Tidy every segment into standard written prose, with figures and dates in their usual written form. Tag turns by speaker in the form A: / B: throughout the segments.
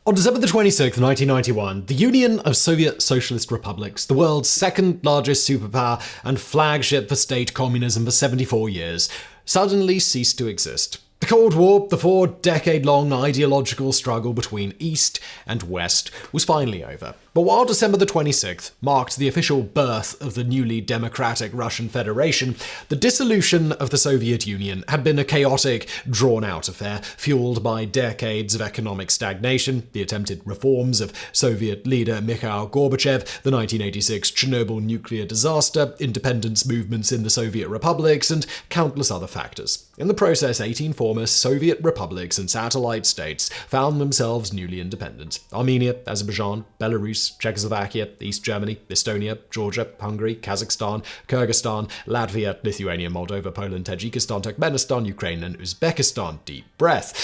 A: On December the 26th, 1991, the Union of Soviet Socialist Republics, the world's second largest superpower and flagship for state communism for 74 years, suddenly ceased to exist. The Cold War, the 4-decade-long ideological struggle between East and West, was finally over. But while December the 26th marked the official birth of the newly democratic Russian Federation, the dissolution of the Soviet Union had been a chaotic, drawn-out affair, fueled by decades of economic stagnation, the attempted reforms of Soviet leader Mikhail Gorbachev, the 1986 Chernobyl nuclear disaster, independence movements in the Soviet republics, and countless other factors. In the process, 18 former Soviet republics and satellite states found themselves newly independent. Armenia, Azerbaijan, Belarus, Czechoslovakia, East Germany, Estonia, Georgia, Hungary, Kazakhstan, Kyrgyzstan, Latvia, Lithuania, Moldova, Poland, Tajikistan, Turkmenistan, Ukraine, and Uzbekistan. Deep breath.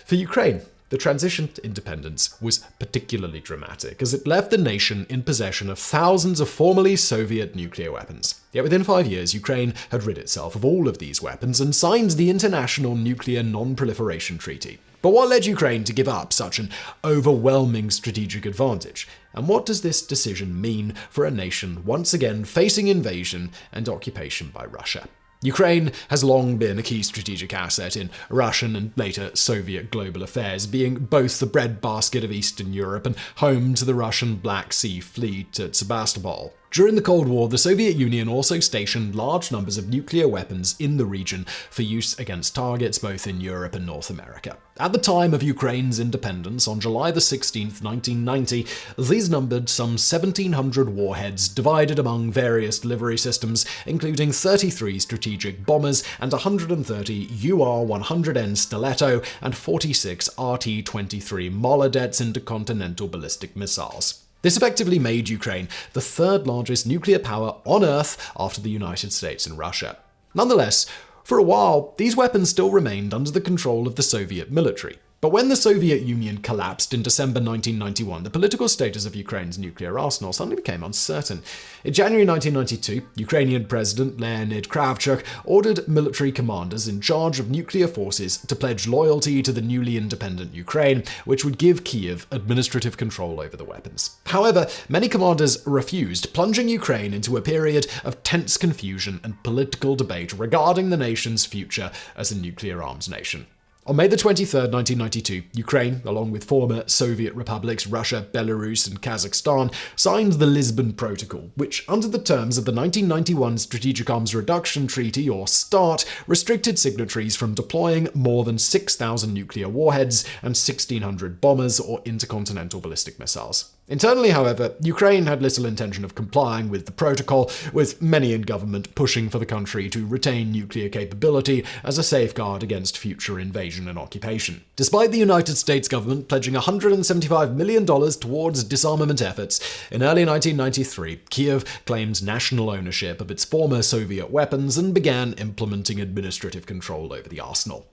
A: For Ukraine, the transition to independence was particularly dramatic, as it left the nation in possession of thousands of formerly Soviet nuclear weapons. Yet within 5 years, Ukraine had rid itself of all of these weapons and signed the International Nuclear Non-Proliferation Treaty. But what led Ukraine to give up such an overwhelming strategic advantage? And what does this decision mean for a nation once again facing invasion and occupation by Russia? Ukraine has long been a key strategic asset in Russian and later Soviet global affairs, being both the breadbasket of Eastern Europe and home to the Russian Black Sea Fleet at Sebastopol. During the Cold War, the Soviet Union also stationed large numbers of nuclear weapons in the region for use against targets both in Europe and North America. At the time of Ukraine's independence, on July 16, 1990, these numbered some 1,700 warheads divided among various delivery systems, including 33 strategic bombers and 130 UR-100N Stiletto and 46 RT-23 Molodets intercontinental ballistic missiles. This effectively made Ukraine the third largest nuclear power on Earth after the United States and Russia. Nonetheless, for a while, these weapons still remained under the control of the Soviet military. But when the Soviet Union collapsed in December 1991, the political status of Ukraine's nuclear arsenal suddenly became uncertain. In January 1992, Ukrainian President Leonid Kravchuk ordered military commanders in charge of nuclear forces to pledge loyalty to the newly independent Ukraine, which would give Kyiv administrative control over the weapons. However, many commanders refused, plunging Ukraine into a period of tense confusion and political debate regarding the nation's future as a nuclear-armed nation. On May 23, 1992, Ukraine, along with former Soviet republics Russia, Belarus, and Kazakhstan, signed the Lisbon Protocol, which, under the terms of the 1991 Strategic Arms Reduction Treaty, or START, restricted signatories from deploying more than 6,000 nuclear warheads and 1,600 bombers or intercontinental ballistic missiles. Internally, however, Ukraine had little intention of complying with the protocol, with many in government pushing for the country to retain nuclear capability as a safeguard against future invasion and occupation. Despite the United States government pledging $175 million towards disarmament efforts, in early 1993, Kyiv claimed national ownership of its former Soviet weapons and began implementing administrative control over the arsenal.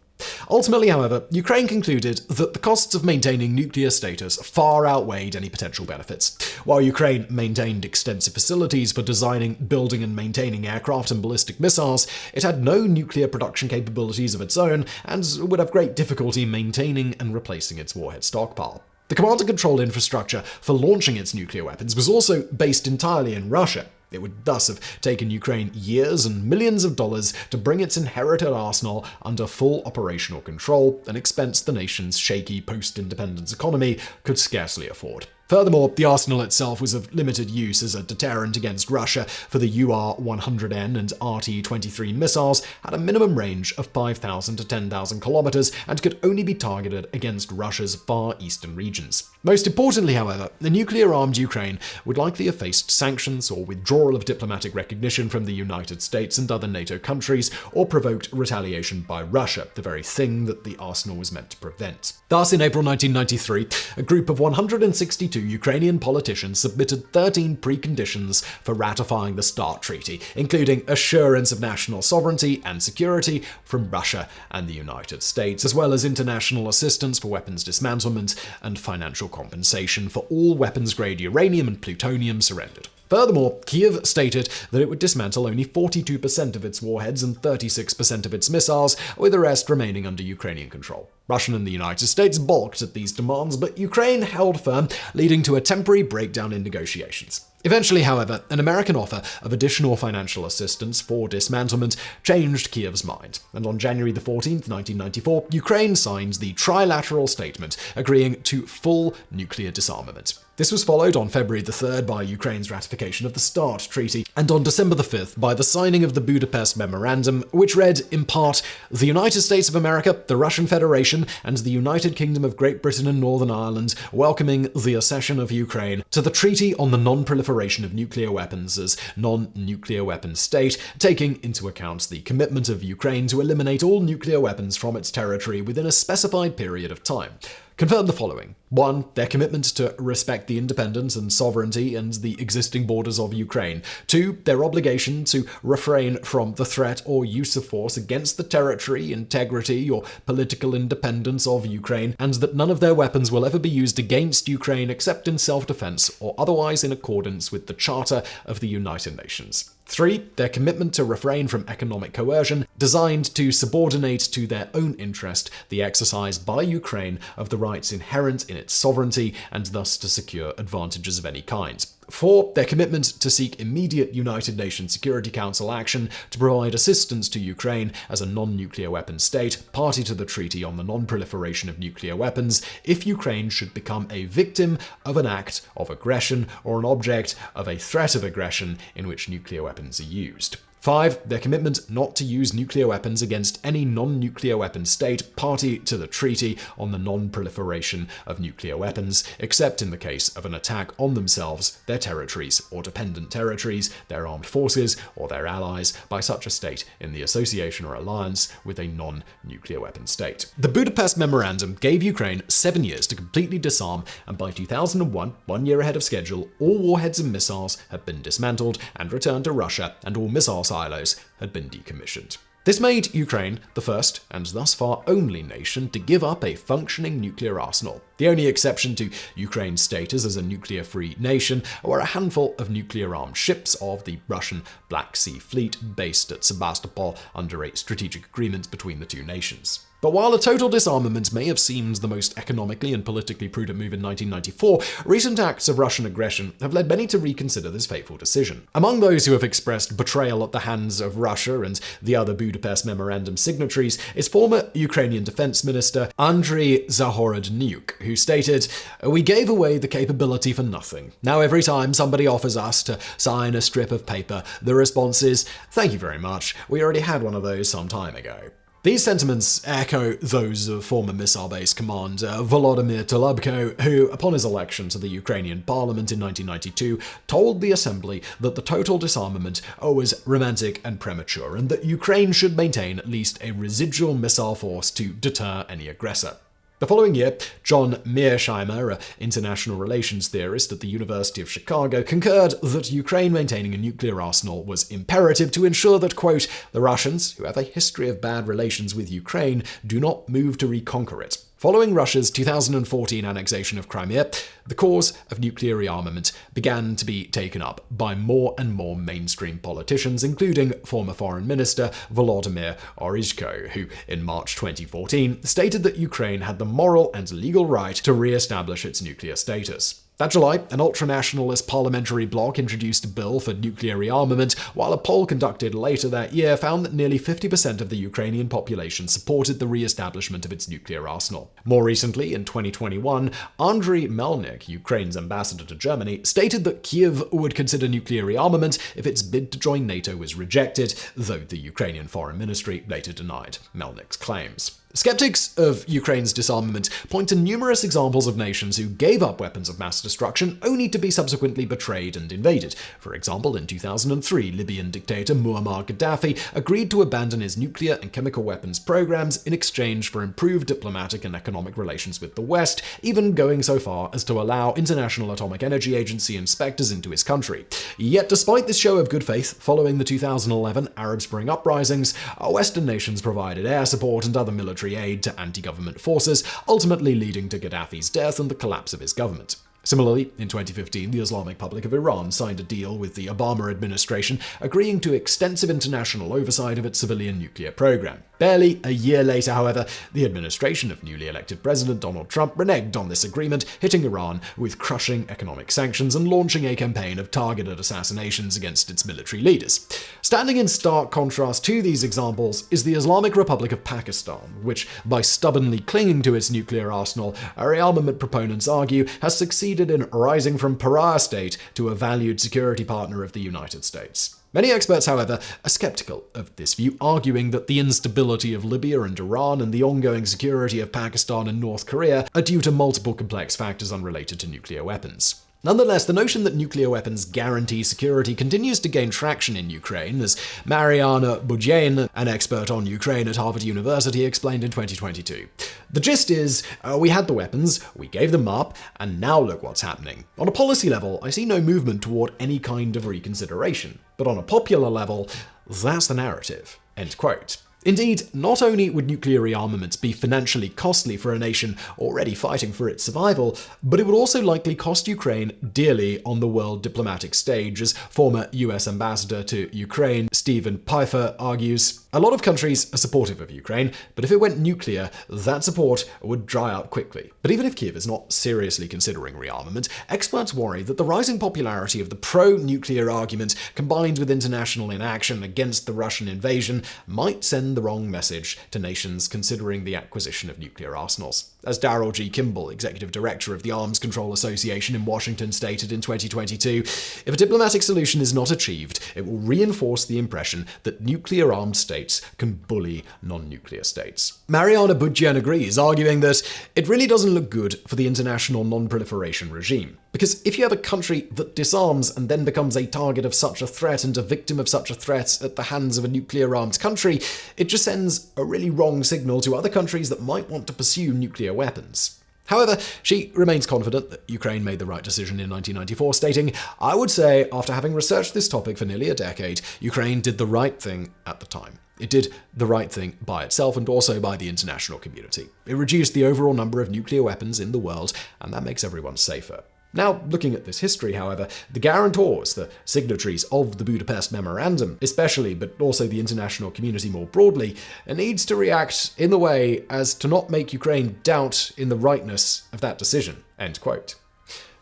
A: Ultimately, however, Ukraine concluded that the costs of maintaining nuclear status far outweighed any potential benefits. While Ukraine maintained extensive facilities for designing, building, and maintaining aircraft and ballistic missiles, it had no nuclear production capabilities of its own and would have great difficulty maintaining and replacing its warhead stockpile. The command and control infrastructure for launching its nuclear weapons was also based entirely in Russia. It would thus have taken Ukraine years and millions of dollars to bring its inherited arsenal under full operational control, an expense the nation's shaky post-independence economy could scarcely afford. Furthermore, the arsenal itself was of limited use as a deterrent against Russia, for the UR-100N and RT-23 missiles had a minimum range of 5,000 to 10,000 kilometers and could only be targeted against Russia's far eastern regions. Most importantly, however, the nuclear-armed Ukraine would likely have faced sanctions or withdrawal of diplomatic recognition from the United States and other NATO countries, or provoked retaliation by Russia, the very thing that the arsenal was meant to prevent. Thus, in April 1993, a group of 162 Ukrainian politicians submitted 13 preconditions for ratifying the START Treaty, including assurance of national sovereignty and security from Russia and the United States, as well as international assistance for weapons dismantlement and financial compensation for all weapons-grade uranium and plutonium surrendered. Furthermore, Kyiv stated that it would dismantle only 42% of its warheads and 36% of its missiles, with the rest remaining under Ukrainian control. Russia and the United States balked at these demands, but Ukraine held firm, leading to a temporary breakdown in negotiations. Eventually, however, an American offer of additional financial assistance for dismantlement changed Kiev's mind, and on January 14, 1994, Ukraine signed the trilateral statement agreeing to full nuclear disarmament. This was followed on February 3rd by Ukraine's ratification of the START Treaty, and on December 5th by the signing of the Budapest Memorandum, which read, in part, "The United States of America, the Russian Federation, and the United Kingdom of Great Britain and Northern Ireland welcoming the accession of Ukraine to the Treaty on the Non-Proliferation of Nuclear Weapons as non-nuclear weapon state, taking into account the commitment of Ukraine to eliminate all nuclear weapons from its territory within a specified period of time." Confirmed the following. 1. Their commitment to respect the independence and sovereignty and the existing borders of Ukraine. 2. Their obligation to refrain from the threat or use of force against the territory, integrity, or political independence of Ukraine, and that none of their weapons will ever be used against Ukraine except in self-defense or otherwise in accordance with the Charter of the United Nations. 3. Their commitment to refrain from economic coercion designed to subordinate to their own interest the exercise by Ukraine of the rights inherent in its sovereignty and thus to secure advantages of any kind. 4. Their commitment to seek immediate United Nations Security Council action to provide assistance to Ukraine as a non-nuclear weapon state, party to the Treaty on the Non-Proliferation of Nuclear Weapons, if Ukraine should become a victim of an act of aggression or an object of a threat of aggression in which nuclear weapons are used. 5. Their commitment not to use nuclear weapons against any non-nuclear weapon state party to the Treaty on the Non-Proliferation of Nuclear Weapons, except in the case of an attack on themselves, their territories or dependent territories, their armed forces, or their allies by such a state in the association or alliance with a non-nuclear weapon state. The Budapest Memorandum gave Ukraine 7 years to completely disarm, and by 2001, 1 year ahead of schedule, all warheads and missiles had been dismantled and returned to Russia, and all missile silos had been decommissioned. This made Ukraine the first, and thus far only nation, to give up a functioning nuclear arsenal. The only exception to Ukraine's status as a nuclear-free nation were a handful of nuclear-armed ships of the Russian Black Sea Fleet based at Sebastopol under a strategic agreement between the two nations. But while a total disarmament may have seemed the most economically and politically prudent move in 1994, recent acts of Russian aggression have led many to reconsider this fateful decision. Among those who have expressed betrayal at the hands of Russia and the other Budapest Memorandum signatories is former Ukrainian Defense Minister Andriy Zahorodniuk, who stated, "We gave away the capability for nothing. Now every time somebody offers us to sign a strip of paper, the response is, 'Thank you very much, we already had one of those some time ago.'" These sentiments echo those of former missile-based commander Volodymyr Tolubko, who, upon his election to the Ukrainian parliament in 1992, told the assembly that the total disarmament was romantic and premature, and that Ukraine should maintain at least a residual missile force to deter any aggressor. The following year, John Mearsheimer, an international relations theorist at the University of Chicago, concurred that Ukraine maintaining a nuclear arsenal was imperative to ensure that, quote, "the Russians, who have a history of bad relations with Ukraine, do not move to reconquer it." Following Russia's 2014 annexation of Crimea, the cause of nuclear rearmament began to be taken up by more and more mainstream politicians, including former Foreign Minister Volodymyr Oryzhko, who in March 2014 stated that Ukraine had the moral and legal right to re-establish its nuclear status. That July, an ultranationalist parliamentary bloc introduced a bill for nuclear rearmament, while a poll conducted later that year found that nearly 50% of the Ukrainian population supported the re-establishment of its nuclear arsenal. More recently, in 2021, Andriy Melnik, Ukraine's ambassador to Germany, stated that Kiev would consider nuclear rearmament if its bid to join NATO was rejected, though the Ukrainian Foreign Ministry later denied Melnik's claims. Skeptics of Ukraine's disarmament point to numerous examples of nations who gave up weapons of mass destruction only to be subsequently betrayed and invaded. For example, in 2003, Libyan dictator Muammar Gaddafi agreed to abandon his nuclear and chemical weapons programs in exchange for improved diplomatic and economic relations with the West, even going so far as to allow International Atomic Energy Agency inspectors into his country. Yet despite this show of good faith, following the 2011 Arab Spring uprisings, Western nations provided air support and other military aid to anti-government forces, ultimately leading to Gaddafi's death and the collapse of his government. Similarly, in 2015, the Islamic Republic of Iran signed a deal with the Obama administration, agreeing to extensive international oversight of its civilian nuclear program. Barely a year later, however, the administration of newly elected President Donald Trump reneged on this agreement, hitting Iran with crushing economic sanctions and launching a campaign of targeted assassinations against its military leaders. Standing in stark contrast to these examples is the Islamic Republic of Pakistan, which, by stubbornly clinging to its nuclear arsenal, rearmament proponents argue has succeeded in rising from pariah state to a valued security partner of the United States. Many experts, however, are skeptical of this view, arguing that the instability of Libya and Iran and the ongoing security of Pakistan and North Korea are due to multiple complex factors unrelated to nuclear weapons. Nonetheless, the notion that nuclear weapons guarantee security continues to gain traction in Ukraine, as Mariana Budjain, an expert on Ukraine at Harvard University, explained in 2022. The gist is, we had the weapons, we gave them up, and now look what's happening. On a policy level, I see no movement toward any kind of reconsideration. But on a popular level, that's the narrative. End quote. Indeed, not only would nuclear rearmaments be financially costly for a nation already fighting for its survival, but it would also likely cost Ukraine dearly on the world diplomatic stage, as former US Ambassador to Ukraine Stephen Pfeiffer argues. A lot of countries are supportive of Ukraine, but if it went nuclear, that support would dry up quickly. But even if Kiev is not seriously considering rearmament, experts worry that the rising popularity of the pro-nuclear argument, combined with international inaction against the Russian invasion, might send the wrong message to nations considering the acquisition of nuclear arsenals. As Darrell G. Kimball, executive director of the Arms Control Association in Washington, stated in 2022, if a diplomatic solution is not achieved, it will reinforce the impression that nuclear-armed states can bully non-nuclear states. Mariana Budjain agrees, arguing that it really doesn't look good for the international non-proliferation regime. Because if you have a country that disarms and then becomes a target of such a threat and a victim of such a threat at the hands of a nuclear-armed country, it just sends a really wrong signal to other countries that might want to pursue nuclear weapons. However, she remains confident that Ukraine made the right decision in 1994, stating, "I would say, after having researched this topic for nearly a decade, Ukraine did the right thing at the time. It did the right thing by itself and also by the international community. It reduced the overall number of nuclear weapons in the world, and that makes everyone safer." Now, looking at this history, however, the guarantors, the signatories of the Budapest Memorandum, especially, but also the international community more broadly, needs to react in the way as to not make Ukraine doubt in the rightness of that decision. End quote.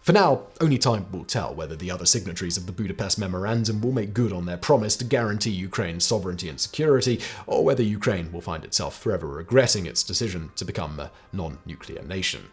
A: For now, only time will tell whether the other signatories of the Budapest Memorandum will make good on their promise to guarantee Ukraine's sovereignty and security, or whether Ukraine will find itself forever regretting its decision to become a non-nuclear nation.